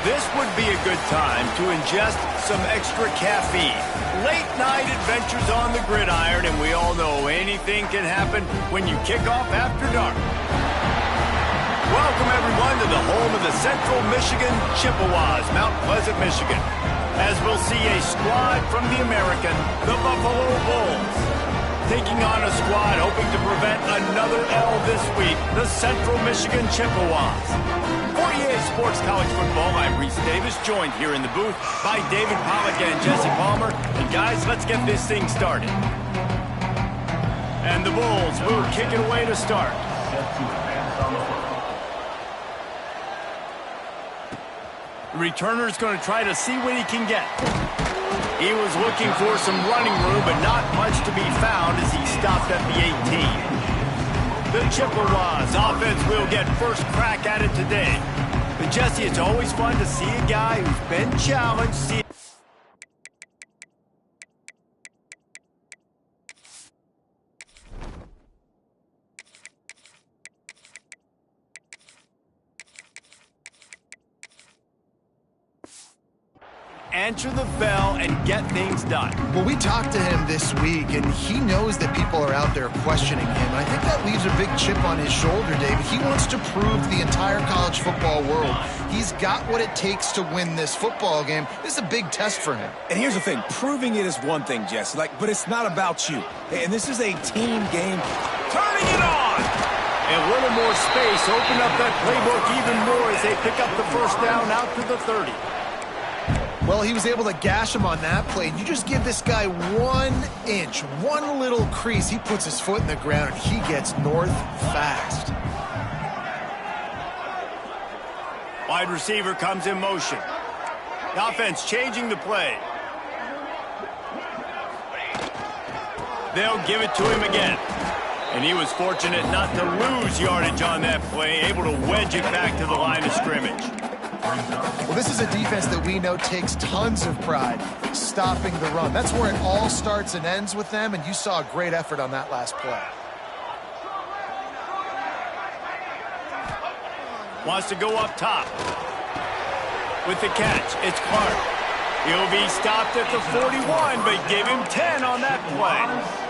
This would be a good time to ingest some extra caffeine. Late night adventures on the gridiron, and we all know anything can happen when you kick off after dark. Welcome, everyone, to the home of the Central Michigan Chippewas, Mount Pleasant, Michigan, as we'll see a squad from the American, the Buffalo Bulls, taking on a squad hoping to prevent another L this week, the Central Michigan Chippewas. 48 Sports College Football, I'm Reese Davis, joined here in the booth by David Pollack and Jesse Palmer. And guys, let's get this thing started. And the Bulls will kick it away to start. The returner's going to try to see what he can get. He was looking for some running room, but not much to be found as he stopped at the 18. The Chippewas offense will get first crack at it today. But Jesse, it's always fun to see a guy who's been challenged. Answer the bell and get things done. Well, we talked to him this week, and he knows that people are out there questioning him. And I think that leaves a big chip on his shoulder, David. He wants to prove to the entire college football world he's got what it takes to win this football game. This is a big test for him. And here's the thing. Proving it is one thing, Jesse, but it's not about you. And this is a team game. Turning it on! A little more space. Open up that playbook even more as they pick up the first down out to the 30. Well, he was able to gash him on that play. You just give this guy 1 inch, one little crease. He puts his foot in the ground, and he gets north fast. Wide receiver comes in motion. The offense changing the play. They'll give it to him again. And he was fortunate not to lose yardage on that play, able to wedge it back to the line of scrimmage. Well, this is a defense that we know takes tons of pride stopping the run. That's where it all starts and ends with them, and you saw a great effort on that last play. Wants to go up top. With the catch, it's Clark. He'll be stopped at the 41, but give him 10 on that play.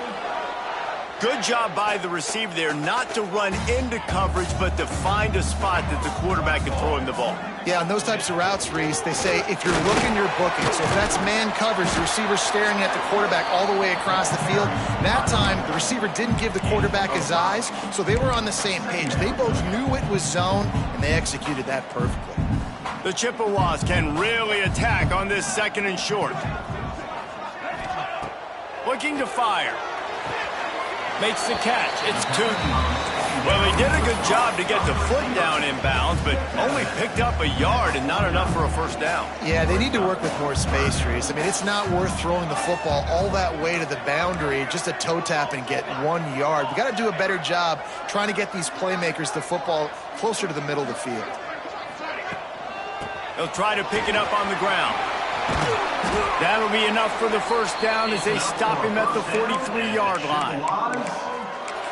Good job by the receiver there not to run into coverage, but to find a spot that the quarterback can throw him the ball. Yeah, on those types of routes, Reese, they say if you're looking, you're booking. So if that's man coverage, the receiver's staring at the quarterback all the way across the field. That time, the receiver didn't give the quarterback his eyes, so they were on the same page. They both knew it was zone, and they executed that perfectly. The Chippewas can really attack on this 2nd and short. Looking to fire. Makes the catch. It's Tootin. Well, he did a good job to get the foot down inbounds, but only picked up a yard and not enough for a first down. Yeah, they need to work with more space, Reese. I mean, it's not worth throwing the football all that way to the boundary, just a toe tap and get 1 yard. We got to do a better job trying to get these playmakers the football closer to the middle of the field. They'll try to pick it up on the ground. That'll be enough for the first down as they stop him at the 43-yard line.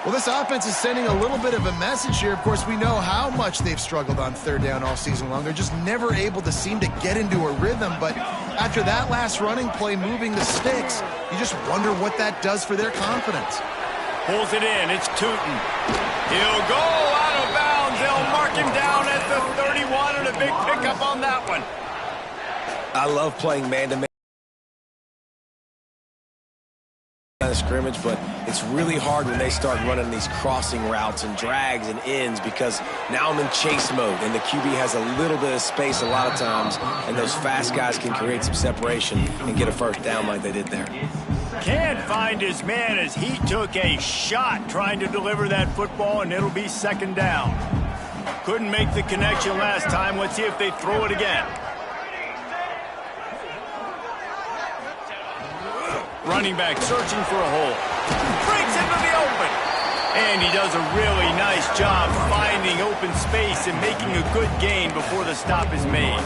Well, this offense is sending a little bit of a message here. Of course, we know how much they've struggled on 3rd down all season long. They're just never able to seem to get into a rhythm. But after that last running play moving the sticks, you just wonder what that does for their confidence. Pulls it in. It's Tootin. He'll go out of bounds. They'll mark him down at the 31, and a big pickup on that one. I love playing man-to-man scrimmage, but it's really hard when they start running these crossing routes and drags and ends because now I'm in chase mode, and the QB has a little bit of space a lot of times, and those fast guys can create some separation and get a first down like they did there. Can't find his man as he took a shot trying to deliver that football, and it'll be 2nd down. Couldn't make the connection last time. Let's see if they throw it again. Running back searching for a hole. Breaks into the open. And he does a really nice job finding open space and making a good gain before the stop is made.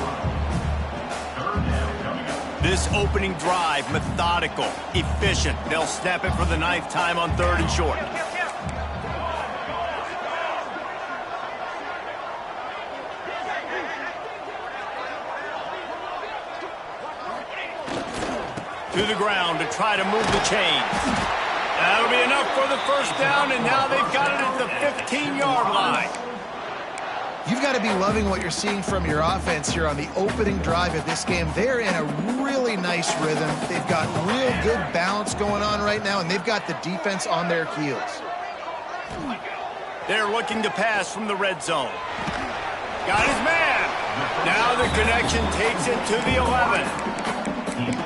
This opening drive, methodical, efficient. They'll snap it for the 9th time on 3rd and short. to the ground to try to move the chains. That'll be enough for the first down, and now they've got it at the 15-yard line. You've got to be loving what you're seeing from your offense here on the opening drive of this game. They're in a really nice rhythm. They've got real good balance going on right now, and they've got the defense on their heels. They're looking to pass from the red zone. Got his man. Now the connection takes it to the 11.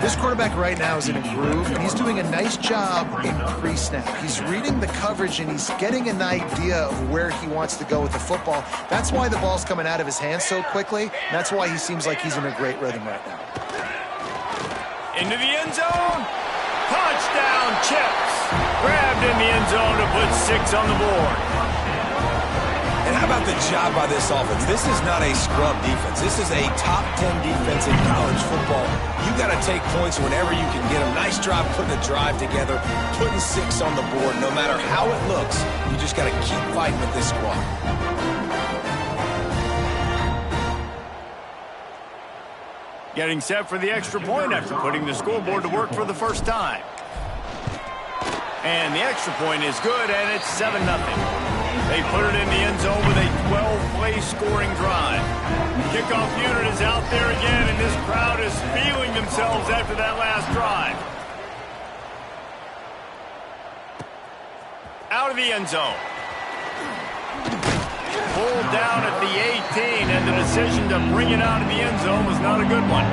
This quarterback right now is in a groove, and he's doing a nice job in pre-snap. He's reading the coverage, and he's getting an idea of where he wants to go with the football. That's why the ball's coming out of his hands so quickly, and that's why he seems like he's in a great rhythm right now. Into the end zone. Touchdown, Chips. Grabbed in the end zone to put 6 on the board. And how about the job by this offense? This is not a scrub defense. This is a top 10 defense in college football. You got to take points whenever you can get them. Nice job putting the drive together, putting 6 on the board. No matter how it looks, you just got to keep fighting with this squad. Getting set for the extra point after putting the scoreboard to work for the first time. And the extra point is good, and it's 7-0. They put it in the end zone with a 12-play scoring drive. Kickoff unit is out there again, and this crowd is feeling themselves after that last drive. Out of the end zone. Pulled down at the 18, and the decision to bring it out of the end zone was not a good one.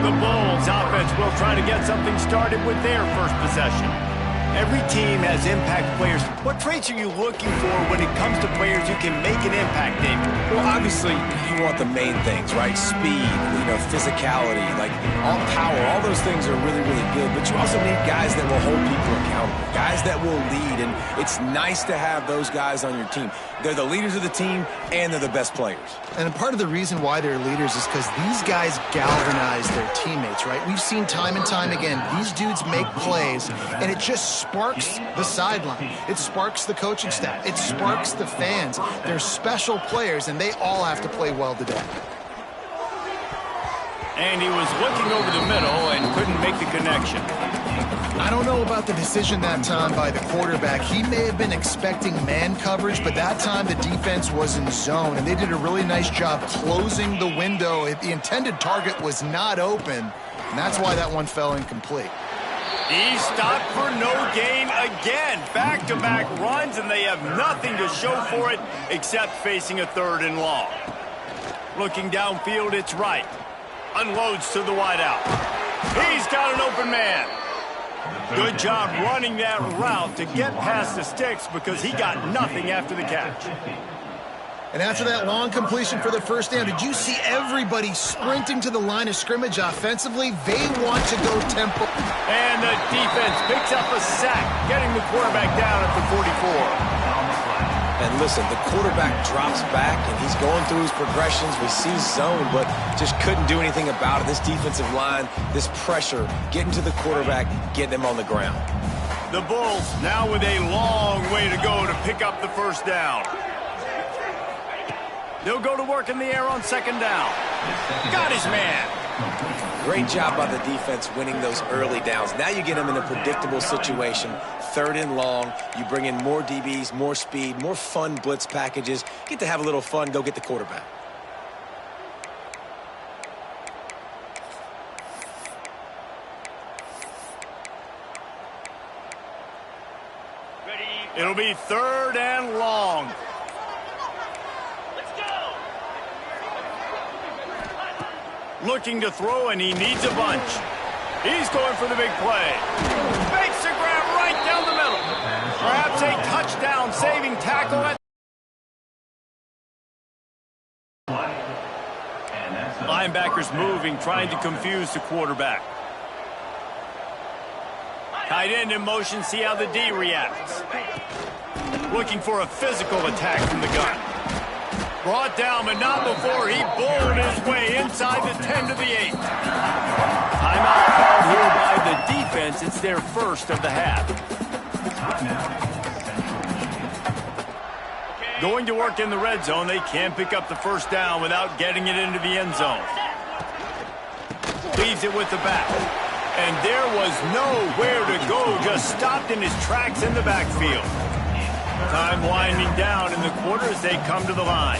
The Bulls offense will try to get something started with their first possession. Every team has impact players. What traits are you looking for when it comes to players who can make an impact, David? Well, obviously, you want the main things, right? Speed, physicality, like all power. All those things are really, really good. But you also need guys that will hold people accountable, guys that will lead. And it's nice to have those guys on your team. They're the leaders of the team, and they're the best players. And part of the reason why they're leaders is because these guys galvanize their teammates, right? We've seen time and time again, these dudes make plays, and it just sparks the sideline. It sparks the coaching staff. It sparks the fans. They're special players, and they all have to play well today. And he was looking over the middle and couldn't make the connection. I don't know about the decision that time by the quarterback. He may have been expecting man coverage, but that time the defense was in zone, and they did a really nice job closing the window. The intended target was not open, and that's why that one fell incomplete. He stopped for no gain again. Back-to-back runs, and they have nothing to show for it except facing a 3rd and long. Looking downfield, it's right. Unloads to the wideout. He's got an open man. Good job running that route to get past the sticks because he got nothing after the catch. And after that long completion for the first down, did you see everybody sprinting to the line of scrimmage offensively? They want to go tempo. And the defense picks up a sack, getting the quarterback down at the 44. And listen, the quarterback drops back, and he's going through his progressions. We see zone, but just couldn't do anything about it. This defensive line, this pressure, getting to the quarterback, getting him on the ground. The Bulls now with a long way to go to pick up the first down. They'll go to work in the air on 2nd down. Got his man. Great job by the defense winning those early downs. Now you get them in a predictable situation. 3rd and long. You bring in more DBs, more speed, more fun blitz packages. Get to have a little fun. Go get the quarterback. It'll be 3rd and long. Looking to throw, and he needs a bunch. He's going for the big play. Makes a grab right down the middle. Perhaps a touchdown-saving tackle. Linebackers moving, trying to confuse the quarterback. Tight end in motion, see how the D reacts. Looking for a physical attack from the gun. Brought down, but not before he bowled his way inside the 10 to the 8. Timeout called here by the defense. It's their first of the half. Going to work in the red zone. They can't pick up the first down without getting it into the end zone. Leaves it with the back. And there was nowhere to go, just stopped in his tracks in the backfield. Time winding down in the quarter as they come to the line.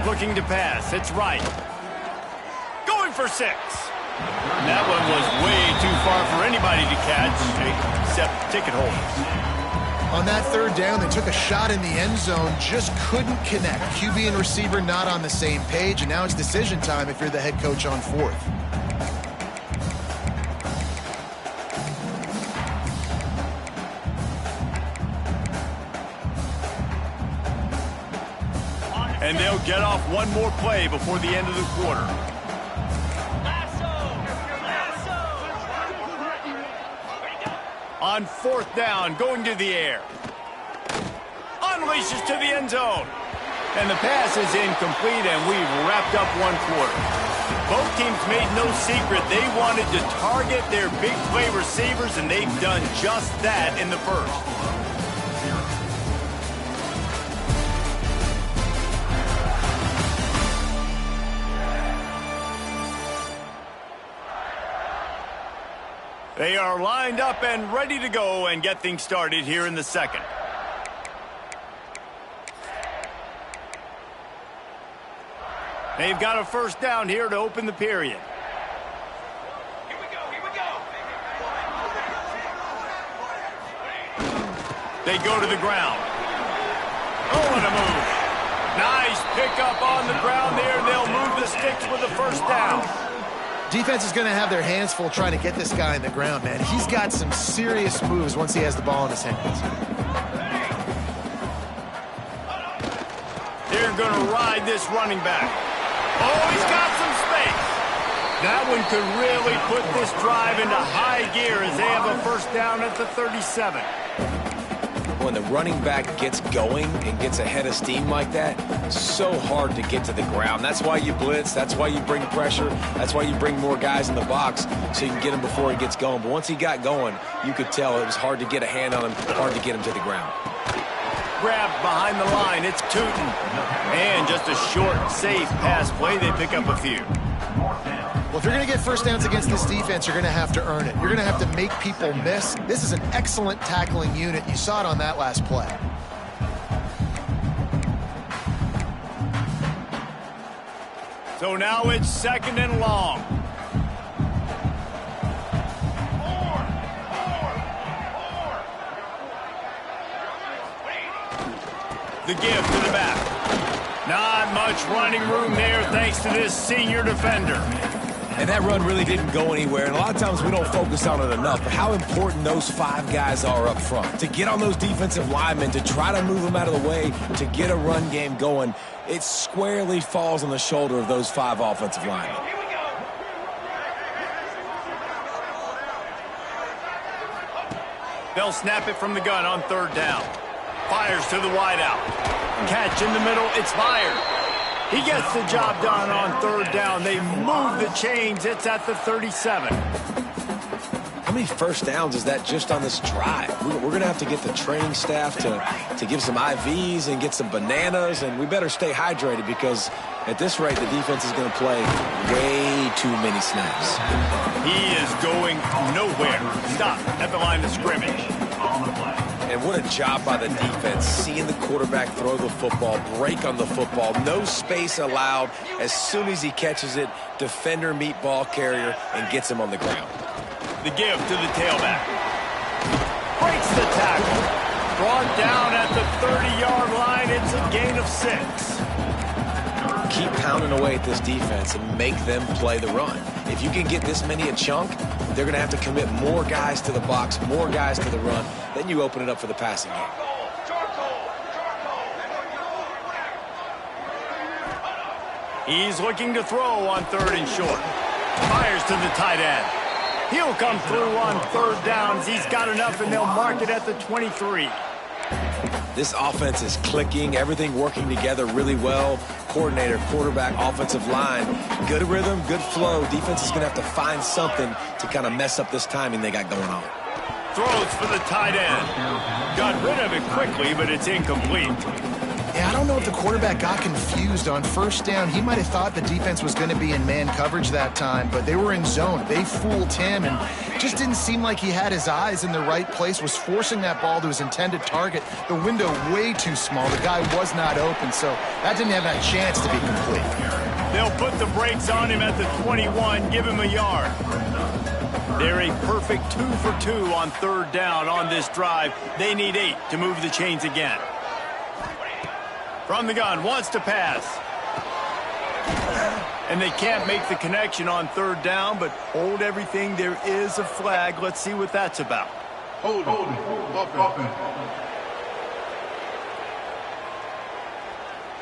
Looking to pass, it's right. Going for 6. That one was way too far for anybody to catch, except ticket holders. On that third down, they took a shot in the end zone, just couldn't connect. QB and receiver not on the same page, and now it's decision time if you're the head coach on 4th. And they'll get off one more play before the end of the quarter. On 4th down, going to the air. Unleashes to the end zone. And the pass is incomplete, and we've wrapped up one quarter. Both teams made no secret they wanted to target their big play receivers, and they've done just that in the first. They are lined up and ready to go and get things started here in the second. They've got a first down here to open the period. Here we go, here we go. They go to the ground. Oh, what a move. Nice pickup on the ground there. They'll move the sticks with the first down. Defense is going to have their hands full trying to get this guy in the ground, man. He's got some serious moves once he has the ball in his hands. They're going to ride this running back. Oh, he's got some space. That one could really put this drive into high gear as they have a first down at the 37. When the running back gets going and gets ahead of steam like that, it's so hard to get to the ground. That's why you blitz. That's why you bring pressure. That's why you bring more guys in the box so you can get him before he gets going. But once he got going, you could tell it was hard to get a hand on him, hard to get him to the ground. Grabbed behind the line. It's Tootin. And just a short, safe pass play. They pick up a few. Well, if you're going to get first downs against this defense, you're going to have to earn it. You're going to have to make people miss. This is an excellent tackling unit. You saw it on that last play. So now it's 2nd and long. The give to the back. Not much running room there thanks to this senior defender. And that run really didn't go anywhere, and a lot of times we don't focus on it enough, but how important those 5 guys are up front. To get on those defensive linemen, to try to move them out of the way, to get a run game going, it squarely falls on the shoulder of those 5 offensive linemen. They'll snap it from the gun on 3rd down. Fires to the wideout. Catch in the middle, it's fired. He gets the job done on 3rd down. They move the chains. It's at the 37. How many first downs is that just on this drive? We're going to have to get the training staff to give some IVs and get some bananas, and we better stay hydrated because at this rate, the defense is going to play way too many snaps. He is going nowhere. Stop at the line of scrimmage. And what a job by the defense, seeing the quarterback throw the football, break on the football, no space allowed. As soon as he catches it, defender meet ball carrier and gets him on the ground. The give to the tailback. Breaks the tackle. Brought down at the 30-yard line. It's a gain of 6. Keep pounding away at this defense and make them play the run. If you can get this many a chunk, they're going to have to commit more guys to the box, more guys to the run. Then you open it up for the passing game. He's looking to throw on 3rd and short. Fires to the tight end. He'll come through on 3rd downs. He's got enough, and they'll mark it at the 23. This offense is clicking, everything working together really well. Coordinator, quarterback, offensive line, good rhythm, good flow. Defense is going to have to find something to kind of mess up this timing they got going on. Throws for the tight end. Got rid of it quickly, but it's incomplete. Yeah, I don't know if the quarterback got confused on first down. He might have thought the defense was going to be in man coverage that time, but they were in zone. They fooled him and just didn't seem like he had his eyes in the right place, was forcing that ball to his intended target. The window way too small. The guy was not open, so that didn't have a chance to be complete. They'll put the brakes on him at the 21, give him a yard. They're a perfect 2 for 2 on third down on this drive. They need 8 to move the chains again. From the gun, wants to pass. And they can't make the connection on third down, but hold everything. There is a flag. Let's see what that's about. Hold it.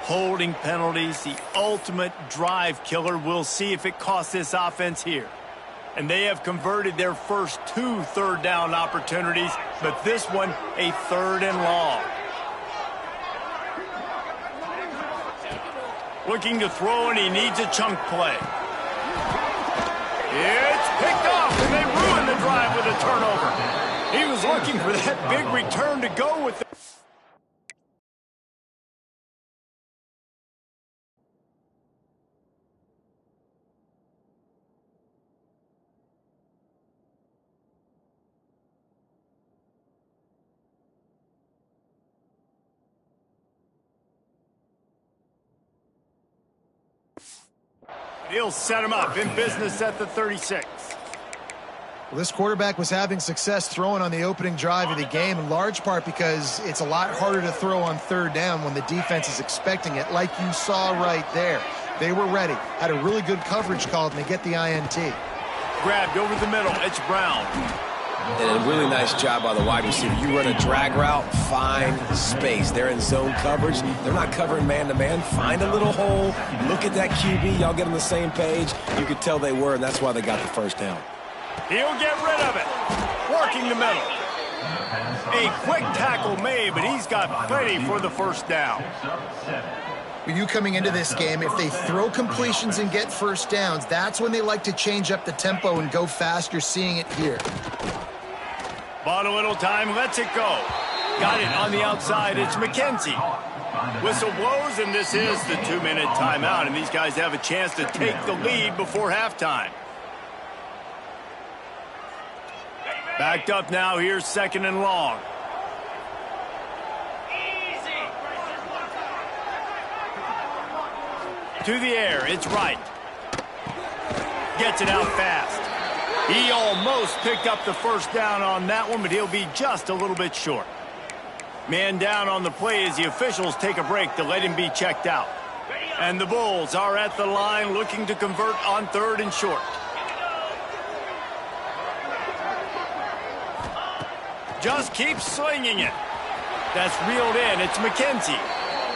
Holding penalties, the ultimate drive killer. We'll see if it costs this offense here. And they have converted their first 2 third down opportunities, but this one a 3rd and long. Looking to throw, and he needs a chunk play. It's picked off, and they ruin the drive with a turnover. He was looking for that big return to go with it. He'll set him up in business at the 36. Well, this quarterback was having success throwing on the opening drive of the game, in large part because it's a lot harder to throw on third down when the defense is expecting it, like you saw right there. They were ready, had a really good coverage call, and they get the INT. Grabbed over the middle, it's Brown. And a really nice job by the wide receiver. You run a drag route, find space. They're in zone coverage. They're not covering man-to-man. Find a little hole. Look at that QB. Y'all get on the same page. You could tell they were, and that's why they got the first down. He'll get rid of it. Working the middle. A quick tackle made, but he's got plenty for the first down. With you coming into this game, if they throw completions and get first downs, that's when they like to change up the tempo and go fast. You're seeing it here. Bought a little time, lets it go. Got it on the outside, it's McKenzie. Whistle blows, and this is the 2-minute timeout, and these guys have a chance to take the lead before halftime. Backed up now, here's 2nd and long. To the air, it's right. Gets it out fast. He almost picked up the first down on that one, but he'll be just a little bit short. Man down on the play as the officials take a break to let him be checked out. And the Bulls are at the line looking to convert on 3rd and short. Just keep slinging it. That's reeled in. It's McKenzie.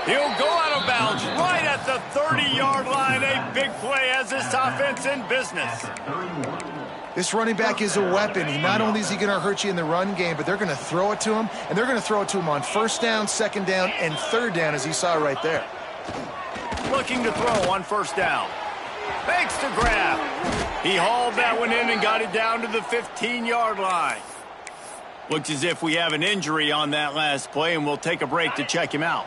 He'll go out of bounds right at the 30-yard line. A big play as this offense in business. This running back is a weapon. Not only is he going to hurt you in the run game, but they're going to throw it to him, and they're going to throw it to him on 1st down, 2nd down, and 3rd down, as you saw right there. Looking to throw on 1st down. Makes the grab. He hauled that one in and got it down to the 15-yard line. Looks as if we have an injury on that last play, and we'll take a break to check him out.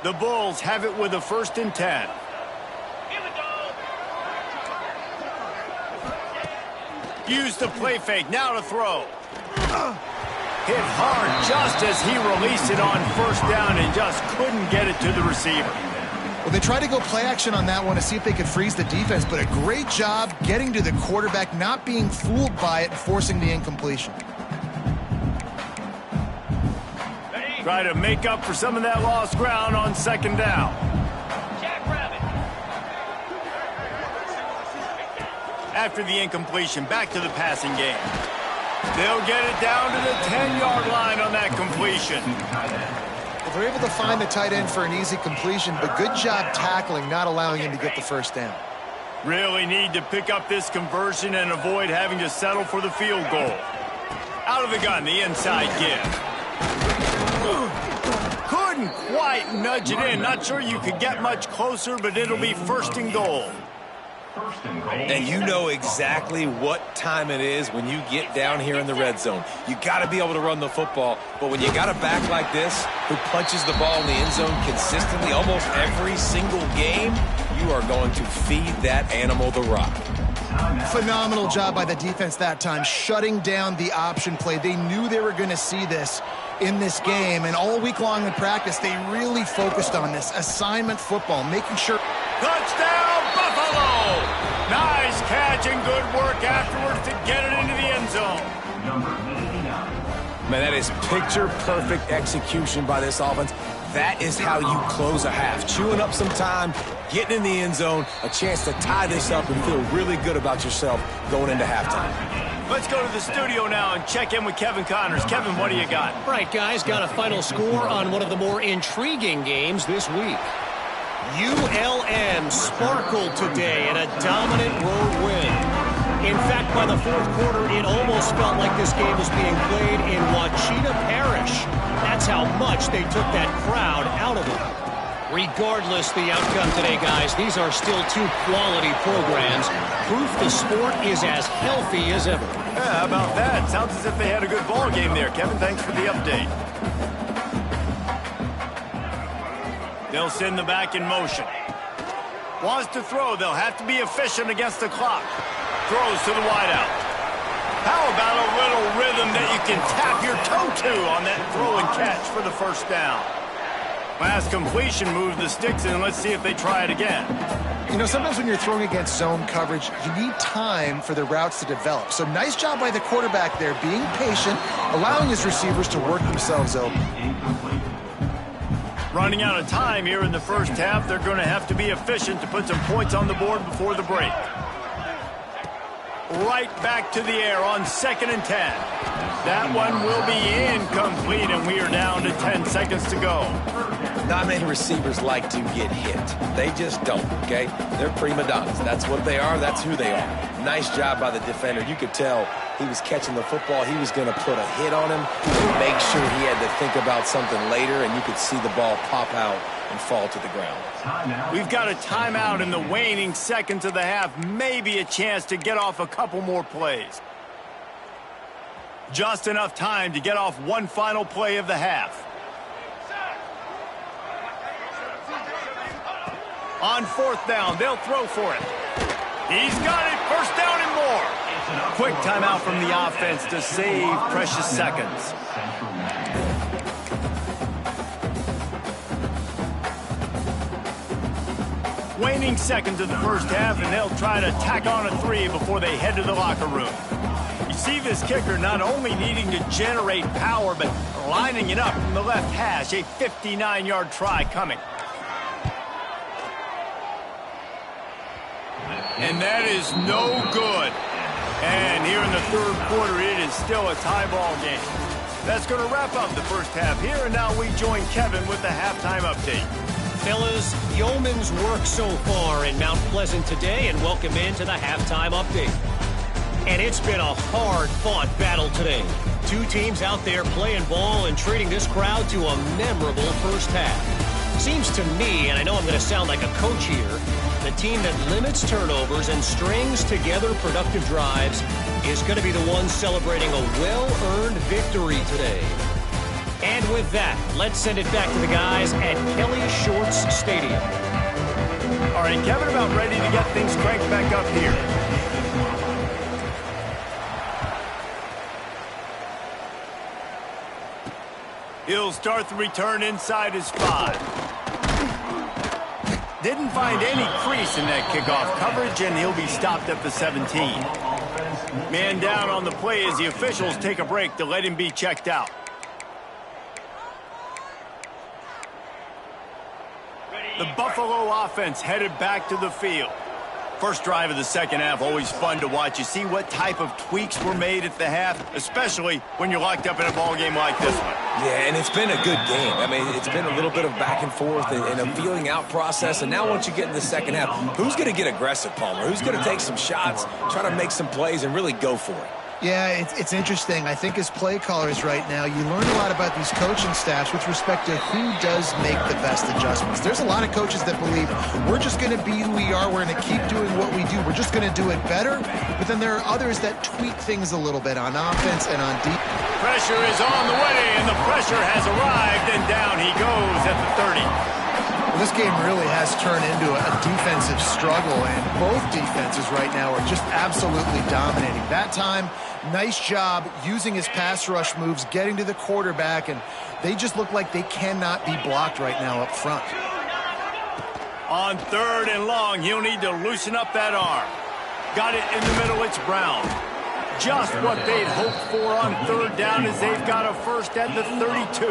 The Bulls have it with a 1st and 10. Use the play fake, now to throw. Hit hard just as he released it on 1st down and just couldn't get it to the receiver. Well, they tried to go play action on that one to see if they could freeze the defense, but a great job getting to the quarterback, not being fooled by it, and forcing the incompletion. Try to make up for some of that lost ground on 2nd down. After the incompletion, back to the passing game. They'll get it down to the 10-yard line on that completion. Well, they're able to find the tight end for an easy completion, but good job tackling, not allowing him to get the first down. Really need to pick up this conversion and avoid having to settle for the field goal. Out of the gun, the inside give. Couldn't quite nudge it in. Not sure you could get much closer, but it'll be 1st and goal. And you know exactly what time it is when you get down here in the red zone. You got to be able to run the football, but when you got a back like this who punches the ball in the end zone consistently almost every single game, you are going to feed that animal the rock. Phenomenal job by the defense that time, shutting down the option play. They knew they were going to see this in this game, and all week long in practice, they really focused on this assignment football, making sure. Touchdown, Buffalo! Nice catch and good work afterwards to get it into the end zone. Man, that is picture-perfect execution by this offense. That is how you close a half. Chewing up some time, getting in the end zone, a chance to tie this up and feel really good about yourself going into halftime. Let's go to the studio now and check in with Kevin Connors. Kevin, what do you got? All right, guys, got a final score on one of the more intriguing games this week. ULM sparkled today in a dominant road win. In fact, by the fourth quarter, it almost felt like this game was being played in Wachita Parish. That's how much they took that crowd out of it. Regardless the outcome today, guys, these are still two quality programs. Proof the sport is as healthy as ever. Yeah, how about that? Sounds as if they had a good ball game there. Kevin, thanks for the update. They'll send the back in motion. Wants to throw. They'll have to be efficient against the clock. Throws to the wideout. How about a little rhythm that you can tap your toe to on that throw and catch for the first down? Last completion, move the sticks in. Let's see if they try it again. You know, sometimes when you're throwing against zone coverage, you need time for the routes to develop. So nice job by the quarterback there, being patient, allowing his receivers to work themselves open. Running out of time here in the first half. They're going to have to be efficient to put some points on the board before the break. Right back to the air on 2nd and 10. That one will be incomplete, and we are down to 10 seconds to go. Not many receivers like to get hit. They just don't, okay? They're prima donnas. That's what they are. That's who they are. Nice job by the defender. You could tell he was catching the football. He was going to put a hit on him to make sure he had to think about something later, and you could see the ball pop out and fall to the ground. We've got a timeout in the waning seconds of the half. Maybe a chance to get off a couple more plays. Just enough time to get off one final play of the half. On 4th down, they'll throw for it. He's got it. First down and more. Quick timeout from the offense to save precious seconds. Waning seconds of the first half, and they'll try to tack on a 3 before they head to the locker room. You see this kicker not only needing to generate power, but lining it up from the left hash. A 59-yard try coming. And that is no good. And here in the third quarter, it is still a tie ball game. That's going to wrap up the first half here, and now we join Kevin with the halftime update. Fellas, yeoman's work so far in Mount Pleasant today, and welcome into the halftime update. And it's been a hard-fought battle today. Two teams out there playing ball and treating this crowd to a memorable first half. Seems to me, and I know I'm going to sound like a coach here, the team that limits turnovers and strings together productive drives is going to be the one celebrating a well-earned victory today. And with that, let's send it back to the guys at Kelly Shorts Stadium. All right, Kevin, about ready to get things cranked back up here. He'll start the return inside his 5. Didn't find any crease in that kickoff coverage, and he'll be stopped at the 17. Man down on the play as the officials take a break to let him be checked out. The Buffalo offense headed back to the field. First drive of the second half, always fun to watch. You see what type of tweaks were made at the half, especially when you're locked up in a ball game like this one. Yeah, and it's been a good game. I mean, it's been a little bit of back and forth and a feeling out process. And now once you get in the second half, who's going to get aggressive, Palmer? Who's going to take some shots, try to make some plays, and really go for it? Yeah, it's interesting. I think as play callers right now, you learn a lot about these coaching staffs with respect to who does make the best adjustments. There's a lot of coaches that believe we're just going to be who we are. We're going to keep doing what we do. We're just going to do it better. But then there are others that tweak things a little bit on offense and on defense. Pressure is on the way, and the pressure has arrived, and down he goes at the 30. Well, this game really has turned into a defensive struggle, and both defenses right now are just absolutely dominating. That time, nice job using his pass rush moves, getting to the quarterback, and they just look like they cannot be blocked right now up front. On 3rd and long, he'll need to loosen up that arm. Got it in the middle, it's Brown. Just what they'd hoped for on 3rd down as they've got a first at the 32.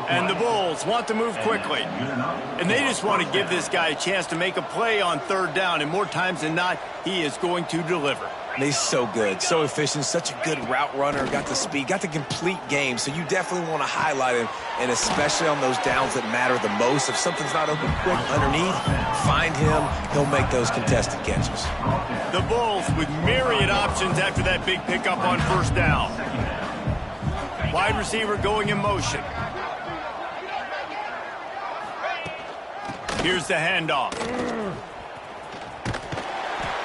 And the Bulls want to move quickly. And they just want to give this guy a chance to make a play on 3rd down. And more times than not, he is going to deliver. He's so good, so efficient, such a good route runner, got the speed, got the complete game. So you definitely want to highlight him, and especially on those downs that matter the most. If something's not open quick underneath, find him. He'll make those contested catches. The Bulls with myriad options after that big pickup on 1st down. Wide receiver going in motion. Here's the handoff.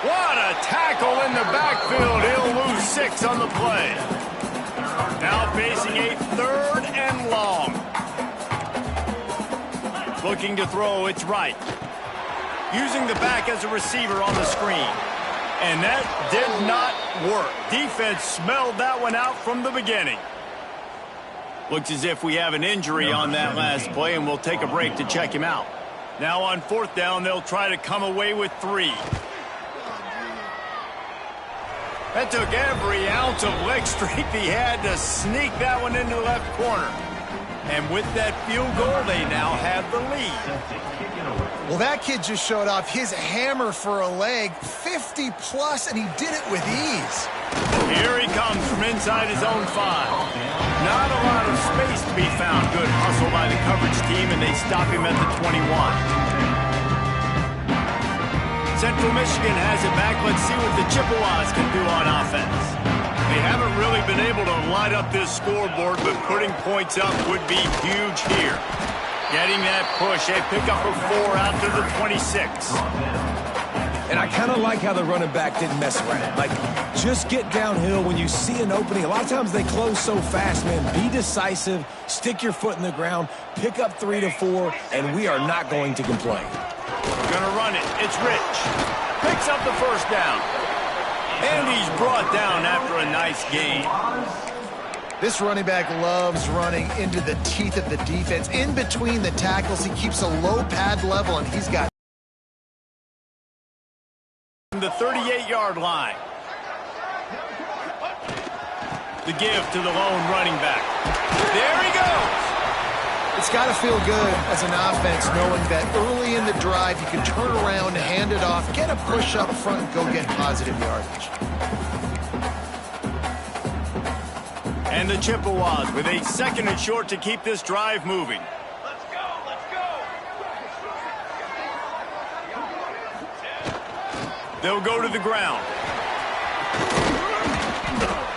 What a tackle in the backfield. He'll lose 6 on the play. Now facing a 3rd and long. Looking to throw, it's right. Using the back as a receiver on the screen. And that did not work. Defense smelled that one out from the beginning. Looks as if we have an injury on that last play, and we'll take a break to check him out. Now on 4th down, they'll try to come away with 3. That took every ounce of leg strength he had to sneak that one into the left corner. And with that field goal, they now have the lead. Well, that kid just showed off his hammer for a leg, 50-plus, and he did it with ease. Here he comes from inside his own 5. Not a lot of space to be found. Good hustle by the coverage team, and they stop him at the 21. Central Michigan has it back. Let's see what the Chippewas can do on offense. They haven't really been able to light up this scoreboard, but putting points up would be huge here. Getting that push, a pickup of 4 out to the 26. And I kind of like how the running back didn't mess around. Like, just get downhill when you see an opening. A lot of times they close so fast, man. Be decisive, stick your foot in the ground, pick up 3 to 4, and we are not going to complain. Gonna run it. It's Rich. Picks up the 1st down. And he's brought down after a nice gain. This running back loves running into the teeth of the defense. In between the tackles, he keeps a low pad level, and he's got the 38-yard line. The give to the lone running back. There he goes. It's got to feel good as an offense knowing that early in the drive you can turn around, hand it off, get a push up front, and go get positive yardage. And the Chippewas with a 2nd and short to keep this drive moving. Let's go, let's go. They'll go to the ground.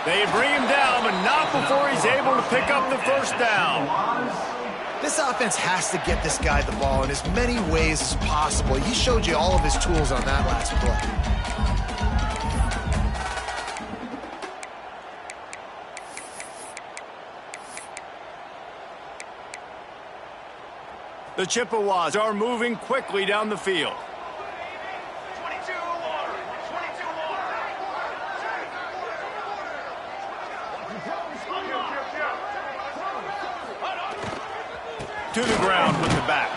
They bring him down, but not before he's able to pick up the 1st down. This offense has to get this guy the ball in as many ways as possible. He showed you all of his tools on that last play. The Chippewas are moving quickly down the field. 22 water. 22 water. To the ground with the back.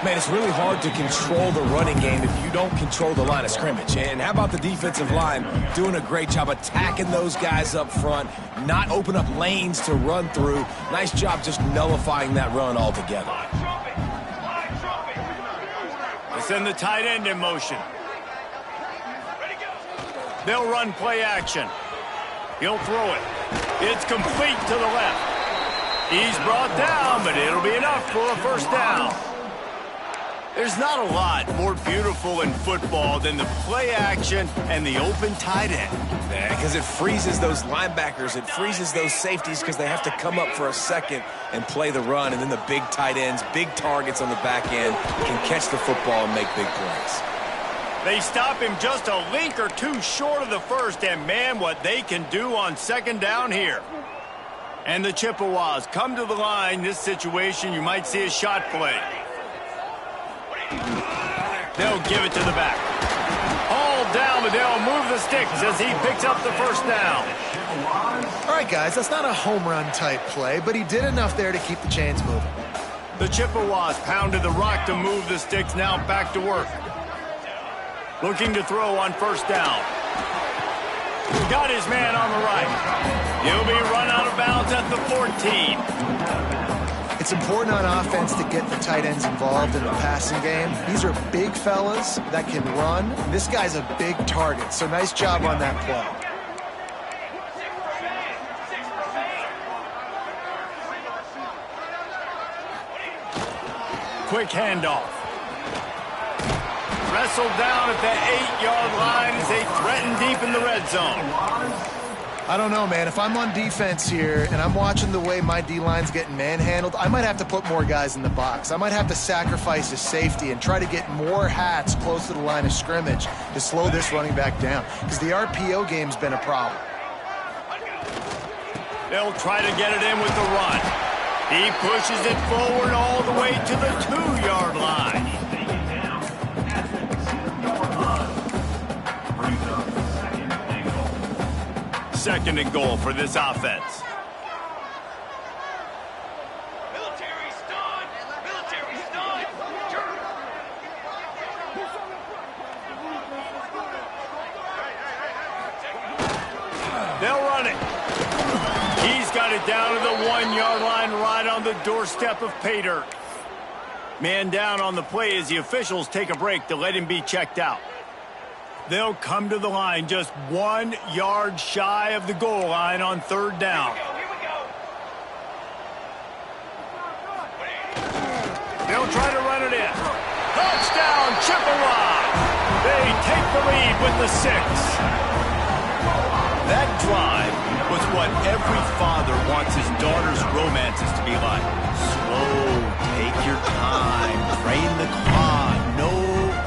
Man, it's really hard to control the running game if you don't control the line of scrimmage. And how about the defensive line doing a great job attacking those guys up front, not open up lanes to run through. Nice job just nullifying that run altogether. They send the tight end in motion. They'll run play action. He'll throw it. It's complete to the left. He's brought down, but it'll be enough for a 1st down. There's not a lot more beautiful in football than the play action and the open tight end. Yeah, because it freezes those linebackers. It freezes those safeties because they have to come up for a second and play the run. And then the big tight ends, big targets on the back end can catch the football and make big plays. They stop him just a link or two short of the first, and man, what they can do on second down here. And the Chippewas come to the line. This situation, you might see a shot play. They'll give it to the back. Hauled down, but they'll move the sticks as he picks up the first down. All right, guys, that's not a home run type play, but he did enough there to keep the chains moving. The Chippewas pounded the rock to move the sticks, now back to work. Looking to throw on first down. Got his man on the right. He'll be run out of bounds at the 14. It's important on offense to get the tight ends involved in the passing game. These are big fellas that can run. This guy's a big target, so nice job on that play. Quick handoff. Wrestled down at the 8-yard line as they threaten deep in the red zone. I don't know, man. If I'm on defense here and I'm watching the way my D-line's getting manhandled, I might have to put more guys in the box. I might have to sacrifice a safety and try to get more hats close to the line of scrimmage to slow this running back down, because the RPO game's been a problem. They'll try to get it in with the run. He pushes it forward all the way to the 2-yard line. Second and goal for this offense. Military stun! Military stun! They'll run it. He's got it down to the 1-yard line, right on the doorstep of pay dirt. Man down on the play as the officials take a break to let him be checked out. They'll come to the line just 1 yard shy of the goal line on third down. Here we go! They'll try to run it in. Touchdown, Chippewas! They take the lead with the 6. That drive was what every father wants his daughter's romances to be like. Slow, take your time, drain the clock, no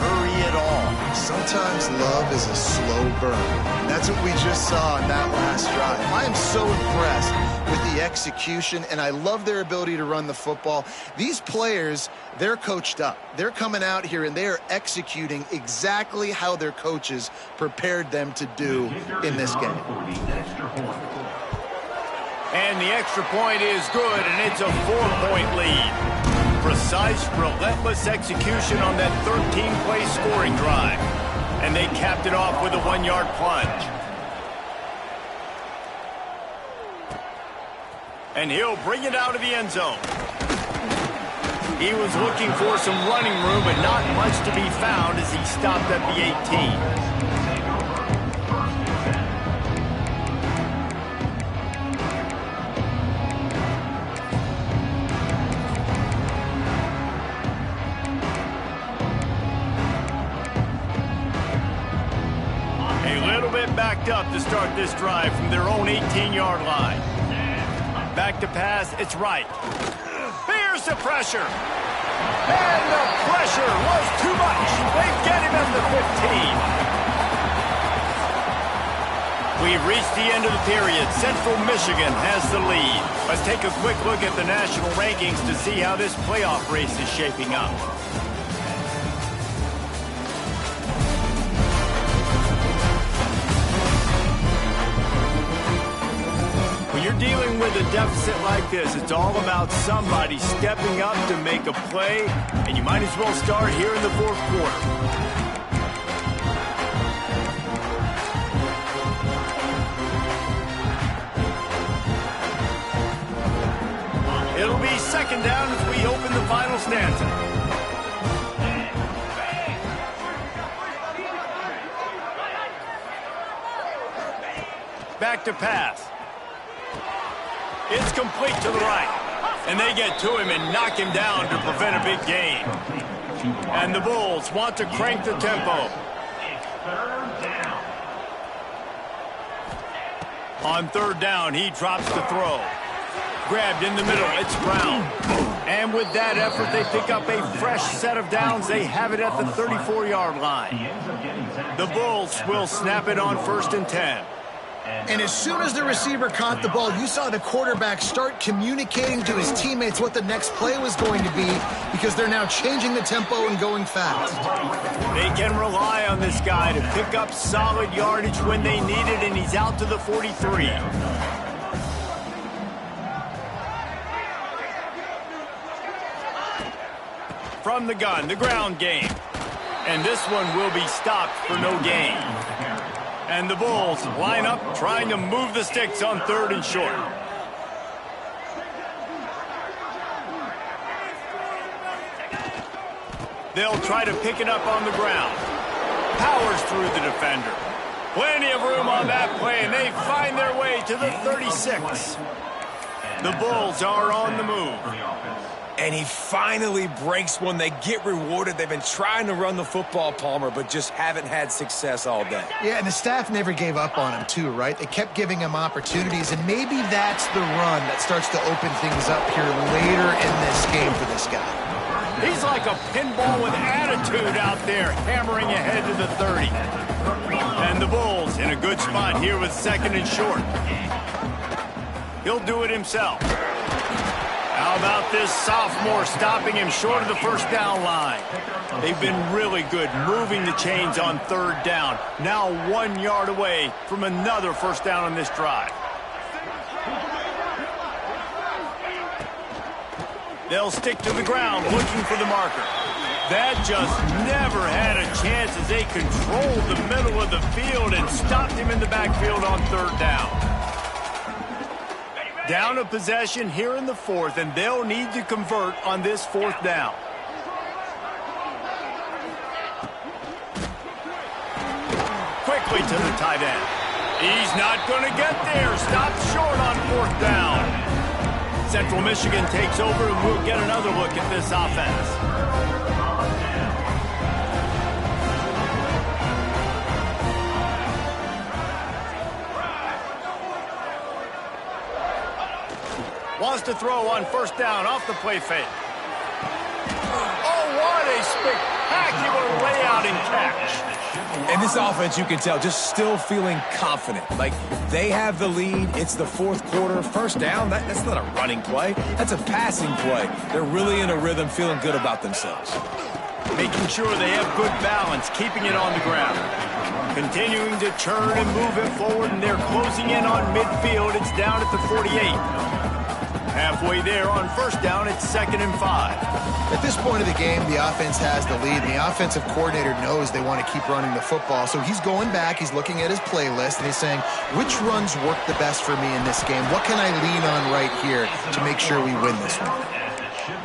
hurry at all. Sometimes love is a slow burn. And that's what we just saw in that last drive. I am so impressed with the execution, and I love their ability to run the football. These players, they're coached up. They're coming out here, and they are executing exactly how their coaches prepared them to do in this game. And the extra point is good, and it's a 4-point lead. Precise, relentless execution on that 13-play scoring drive. And they capped it off with a 1-yard plunge. And he'll bring it out of the end zone. He was looking for some running room, but not much to be found as he stopped at the 18. Backed up to start this drive from their own 18-yard line. Back to pass, it's right. Here's the pressure. And the pressure was too much. They get him at the 15. We've reached the end of the period. Central Michigan has the lead. Let's take a quick look at the national rankings to see how this playoff race is shaping up. When you're dealing with a deficit like this, it's all about somebody stepping up to make a play, and you might as well start here in the fourth quarter. It'll be second down as we open the final stanza. Back to pass. It's complete to the right. And they get to him and knock him down to prevent a big gain. And the Bulls want to crank the tempo. On third down, he drops the throw. Grabbed in the middle, it's Brown. And with that effort, they pick up a fresh set of downs. They have it at the 34-yard line. The Bulls will snap it on 1st and 10. And as soon as the receiver caught the ball, you saw the quarterback start communicating to his teammates what the next play was going to be, because they're now changing the tempo and going fast. They can rely on this guy to pick up solid yardage when they need it, and he's out to the 43. From the gun, the ground game. And this one will be stopped for no gain. And the Bulls line up trying to move the sticks on 3rd and short. They'll try to pick it up on the ground. Powers through the defender. Plenty of room on that play, and they find their way to the 36. The Bulls are on the move. And he finally breaks one. They get rewarded. They've been trying to run the football, Palmer, but just haven't had success all day. Yeah, and the staff never gave up on him, too, right? They kept giving him opportunities, and maybe that's the run that starts to open things up here later in this game for this guy. He's like a pinball with attitude out there, hammering ahead to the 30. And the Bulls in a good spot here with 2nd and short. He'll do it himself. How about this sophomore stopping him short of the 1st down line? They've been really good moving the chains on 3rd down. Now 1 yard away from another 1st down on this drive. They'll stick to the ground looking for the marker. That just never had a chance as they controlled the middle of the field and stopped him in the backfield on 3rd down. Down a possession here in the 4th, and they'll need to convert on this 4th down. Quickly to the tight end. He's not going to get there. Stopped short on 4th down. Central Michigan takes over, and we'll get another look at this offense. Wants to throw on 1st down off the play fake. Oh, what a spectacular layout and catch. And this offense, you can tell, just still feeling confident. Like, they have the lead. It's the 4th quarter. 1st down, that's not a running play. That's a passing play. They're really in a rhythm, feeling good about themselves. Making sure they have good balance, keeping it on the ground. Continuing to turn and move it forward, and they're closing in on midfield. It's down at the 48. Halfway there on 1st down, it's 2nd and 5. At this point of the game, the offense has the lead, and the offensive coordinator knows they want to keep running the football. So he's going back, he's looking at his playlist, and he's saying, which runs work the best for me in this game? What can I lean on right here to make sure we win this one?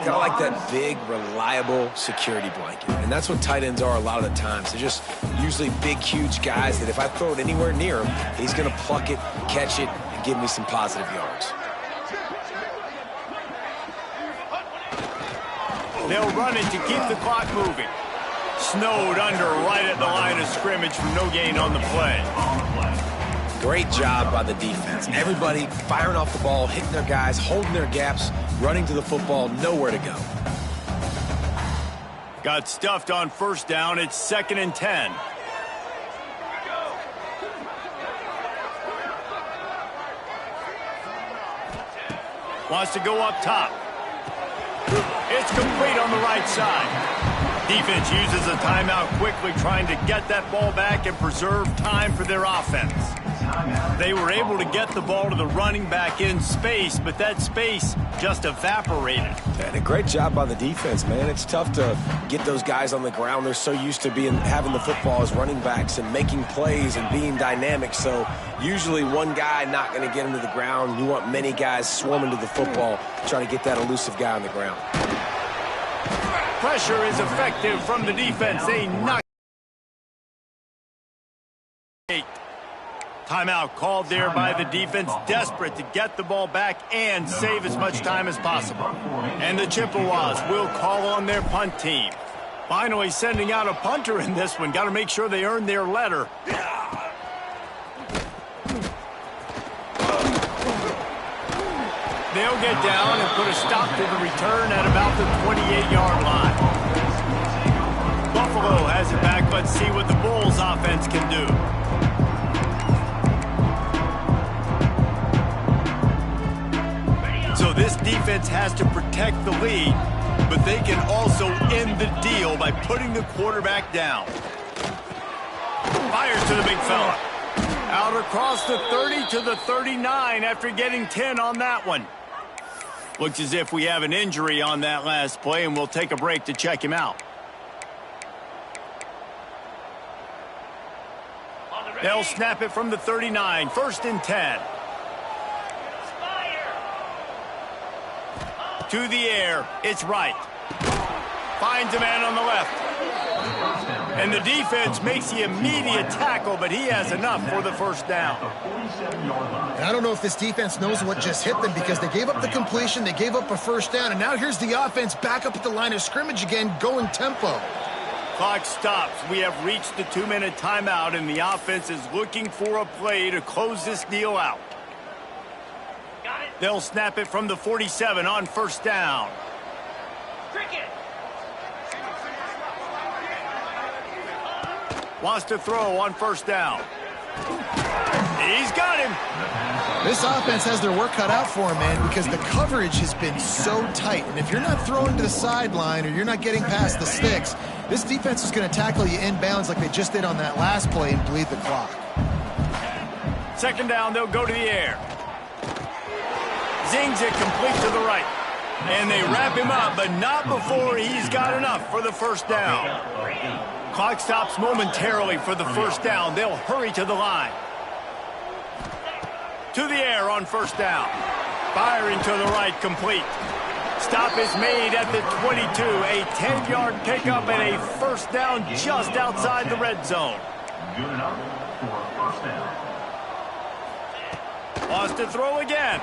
Kind of like that big, reliable security blanket. And that's what tight ends are a lot of the times. They're just usually big, huge guys that if I throw it anywhere near him, he's going to pluck it, catch it, and give me some positive yards. They'll run it to keep the clock moving. Snowed under right at the line of scrimmage for no gain on the play. Great job by the defense. Everybody firing off the ball, hitting their guys, holding their gaps, running to the football, nowhere to go. Got stuffed on 1st down. It's 2nd and 10. Wants to go up top. It's complete on the right side. Defense uses a timeout quickly, trying to get that ball back and preserve time for their offense. They were able to get the ball to the running back in space, but that space just evaporated. And a great job by the defense, man. It's tough to get those guys on the ground. They're so used to having the football as running backs and making plays and being dynamic. So usually one guy not going to get him to the ground. You want many guys swarming to the football, trying to get that elusive guy on the ground. Pressure is effective from the defense. They knock. Timeout called there by the defense, desperate to get the ball back and save as much time as possible. And the Chippewas will call on their punt team. Finally sending out a punter in this one. Got to make sure they earn their letter. They'll get down and put a stop to the return at about the 28-yard line. Buffalo has it back. Let's see what the Bulls offense can do. So this defense has to protect the lead, but they can also end the deal by putting the quarterback down. Fires to the big fella. Out across the 30 to the 39 after getting 10 on that one. Looks as if we have an injury on that last play, and we'll take a break to check him out. They'll snap it from the 39, 1st and 10. To the air, it's right. Finds a man on the left. And the defense makes the immediate tackle, but he has enough for the first down. And I don't know if this defense knows what just hit them, because they gave up the completion, they gave up a first down, and now here's the offense back up at the line of scrimmage again, going tempo. Clock stops. We have reached the 2-minute timeout, and the offense is looking for a play to close this deal out. They'll snap it from the 47 on 1st down. Wants to throw on 1st down. He's got him. This offense has their work cut out for him, man, because the coverage has been so tight. And if you're not throwing to the sideline or you're not getting past the sticks, this defense is going to tackle you inbounds like they just did on that last play and bleed the clock. 2nd down, they'll go to the air. Zings it complete to the right. And they wrap him up, but not before he's got enough for the 1st down. Clock stops momentarily for the 1st down. They'll hurry to the line. To the air on 1st down. Firing to the right, complete. Stop is made at the 22. A 10-yard pickup and a 1st down just outside the red zone. Good enough for a 1st down. Wants to throw again.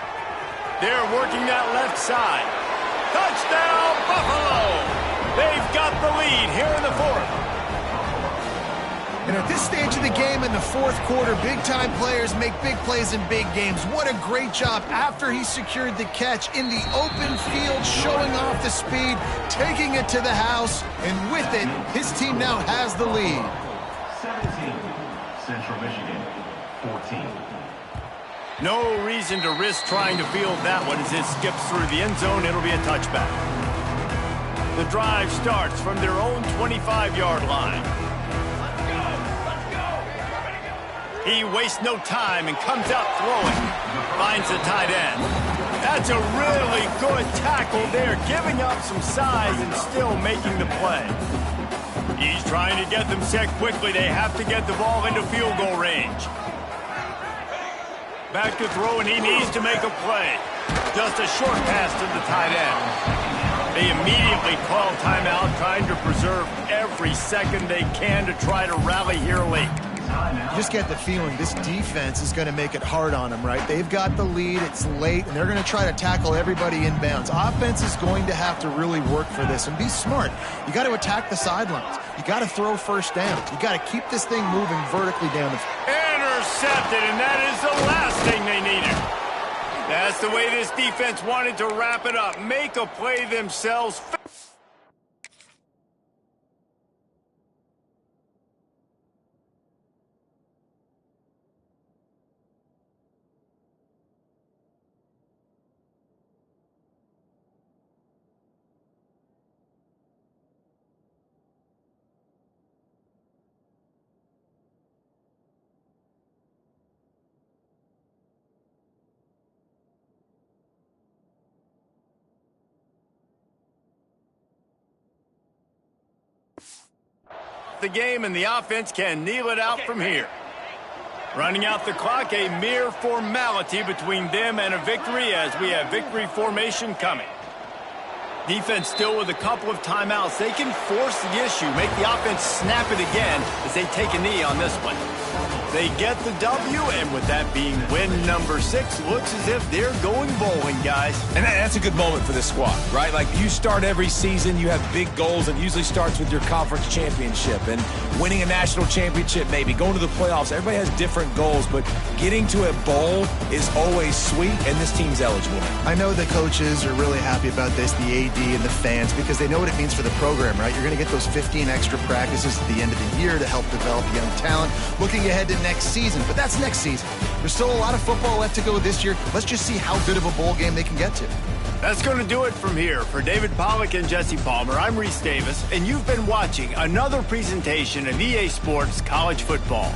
They're working that left side. Touchdown, Buffalo! They've got the lead here in the 4th. And at this stage of the game in the 4th quarter, big-time players make big plays in big games. What a great job after he secured the catch in the open field, showing off the speed, taking it to the house, and with it, his team now has the lead. 17, Central Michigan, 14. No reason to risk trying to field that one as it skips through the end zone. It'll be a touchback. The drive starts from their own 25-yard line. He wastes no time and comes out throwing. Finds the tight end. That's a really good tackle there, giving up some size and still making the play. He's trying to get them set quickly. They have to get the ball into field goal range. Back to throw, and he needs to make a play. Just a short pass to the tight end. They immediately call timeout, trying to preserve every second they can to try to rally here late. You just get the feeling this defense is going to make it hard on them, right? They've got the lead, it's late, and they're going to try to tackle everybody inbounds. Offense is going to have to really work for this and be smart. You got to attack the sidelines. You got to throw 1st downs. You got to keep this thing moving vertically down the field. Intercepted, and that is the last thing they needed. That's the way this defense wanted to wrap it up. Make a play themselves. The game, and the offense can kneel it out from here. Running out the clock, a mere formality between them and a victory, as we have victory formation coming. Defense still with a couple of timeouts. They can force the issue, make the offense snap it again as they take a knee on this one. They get the W, and with that being win number 6, looks as if they're going bowling, guys. And that's a good moment for this squad, right? Like, you start every season, you have big goals. It usually starts with your conference championship and winning a national championship, maybe going to the playoffs. Everybody has different goals, but getting to a bowl is always sweet, and this team's eligible. I know the coaches are really happy about this, the AD and the fans, because they know what it means for the program, right? You're going to get those 15 extra practices at the end of the year to help develop young talent. Looking ahead to next season, but that's next season. There's still a lot of football left to go this year. Let's just see how good of a bowl game they can get to. That's going to do it from here. For David Pollack and Jesse Palmer, I'm Reese Davis, and you've been watching another presentation of EA Sports College Football.